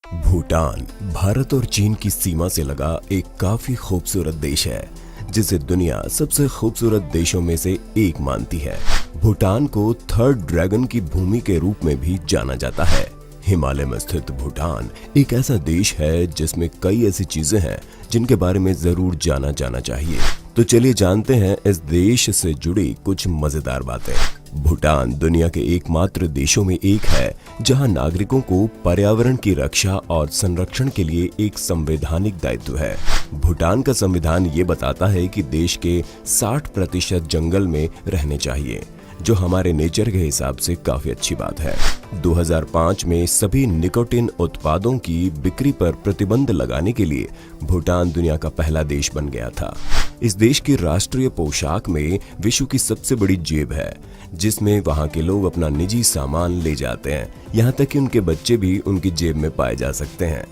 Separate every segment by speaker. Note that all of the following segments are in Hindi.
Speaker 1: भूटान भारत और चीन की सीमा से लगा एक काफी खूबसूरत देश है, जिसे दुनिया सबसे खूबसूरत देशों में से एक मानती है। भूटान को थर्ड ड्रैगन की भूमि के रूप में भी जाना जाता है। हिमालय में स्थित भूटान एक ऐसा देश है जिसमें कई ऐसी चीजें हैं जिनके बारे में जरूर जाना जाना चाहिए। तो चलिए जानते हैं इस देश से जुड़ी कुछ मजेदार बातें। भूटान दुनिया के एकमात्र देशों में एक है जहां नागरिकों को पर्यावरण की रक्षा और संरक्षण के लिए एक संवैधानिक दायित्व है। भूटान का संविधान ये बताता है कि देश के 60% जंगल में रहने चाहिए, जो हमारे नेचर के हिसाब से काफी अच्छी बात है। 2005 में सभी निकोटिन उत्पादों की बिक्री पर प्रतिबंध लगाने के लिए भूटान दुनिया का पहला देश बन गया था। इस देश की राष्ट्रीय पोशाक में विश्व की सबसे बड़ी जेब है, जिसमें वहां के लोग अपना निजी सामान ले जाते हैं। यहाँ तक कि उनके बच्चे भी उनकी जेब में पाए जा सकते हैं।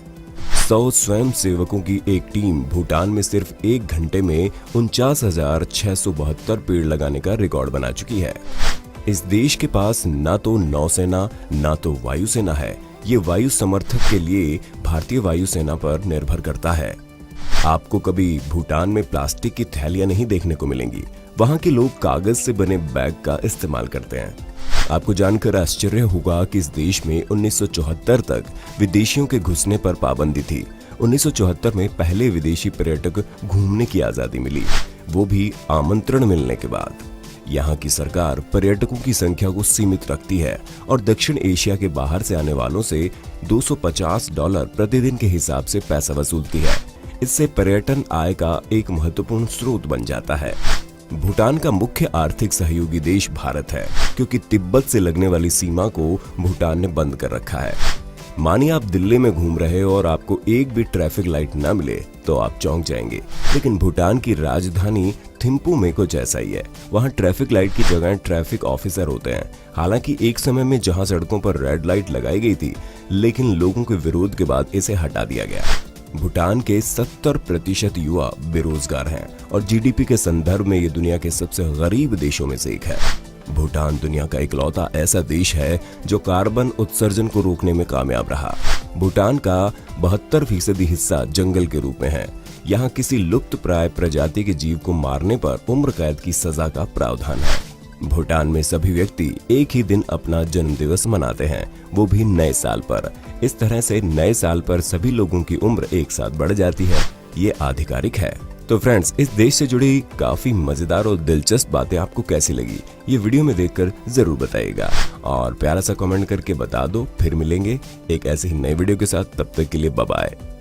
Speaker 1: 100 स्वयं सेवकों की एक टीम भूटान में सिर्फ 1 घंटे में 49,672 पेड़ लगाने का रिकॉर्ड बना चुकी है। इस देश के पास ना तो नौसेना ना तो वायुसेना है। ये वायु समर्थक के लिए भारतीय वायुसेना पर निर्भर करता है। आपको कभी भूटान में प्लास्टिक की थैलियां नहीं देखने को मिलेंगी। वहां के लोग कागज से बने बैग का इस्तेमाल करते हैं। आपको जानकर आश्चर्य होगा कि इस देश में 1974 तक विदेशियों के घुसने पर पाबंदी थी। 1974 में पहले विदेशी पर्यटक घूमने की आजादी मिली, वो भी आमंत्रण मिलने के बाद। यहाँ की सरकार पर्यटकों की संख्या को सीमित रखती है और दक्षिण एशिया के बाहर से आने वालों से $250 प्रतिदिन के हिसाब से पैसा वसूलती है। इससे पर्यटन आय का एक महत्वपूर्ण स्रोत बन जाता है। भूटान का मुख्य आर्थिक सहयोगी देश भारत है, क्योंकि तिब्बत से लगने वाली सीमा को भूटान ने बंद कर रखा है। मानिए आप दिल्ली में घूम रहे हो और आपको एक भी ट्रैफिक लाइट न मिले तो आप चौंक जाएंगे, लेकिन भूटान की राजधानी थिम्पू में कुछ ऐसा ही है। वहाँ ट्रैफिक लाइट की जगह ट्रैफिक ऑफिसर होते हैं। हालांकि एक समय में जहाँ सड़कों पर रेड लाइट लगाई गई थी, लेकिन लोगों के विरोध के बाद इसे हटा दिया गया। भूटान के 70% युवा बेरोजगार हैं और जीडीपी के संदर्भ में ये दुनिया के सबसे गरीब देशों में से एक है। भूटान दुनिया का इकलौता ऐसा देश है जो कार्बन उत्सर्जन को रोकने में कामयाब रहा। भूटान का 72% हिस्सा जंगल के रूप में है। यहाँ किसी लुप्त प्राय प्रजाति के जीव को मारने पर उम्र कैद की सजा का प्रावधान है। भूटान में सभी व्यक्ति एक ही दिन अपना जन्मदिवस मनाते हैं, वो भी नए साल पर। इस तरह से नए साल पर सभी लोगों की उम्र एक साथ बढ़ जाती है। ये आधिकारिक है। तो फ्रेंड्स, इस देश से जुड़ी काफी मजेदार और दिलचस्प बातें आपको कैसी लगी, ये वीडियो में देखकर जरूर बताइएगा और प्यारा सा कमेंट करके बता दो। फिर मिलेंगे एक ऐसे ही नए वीडियो के साथ। तब तक के लिए बाय बाय।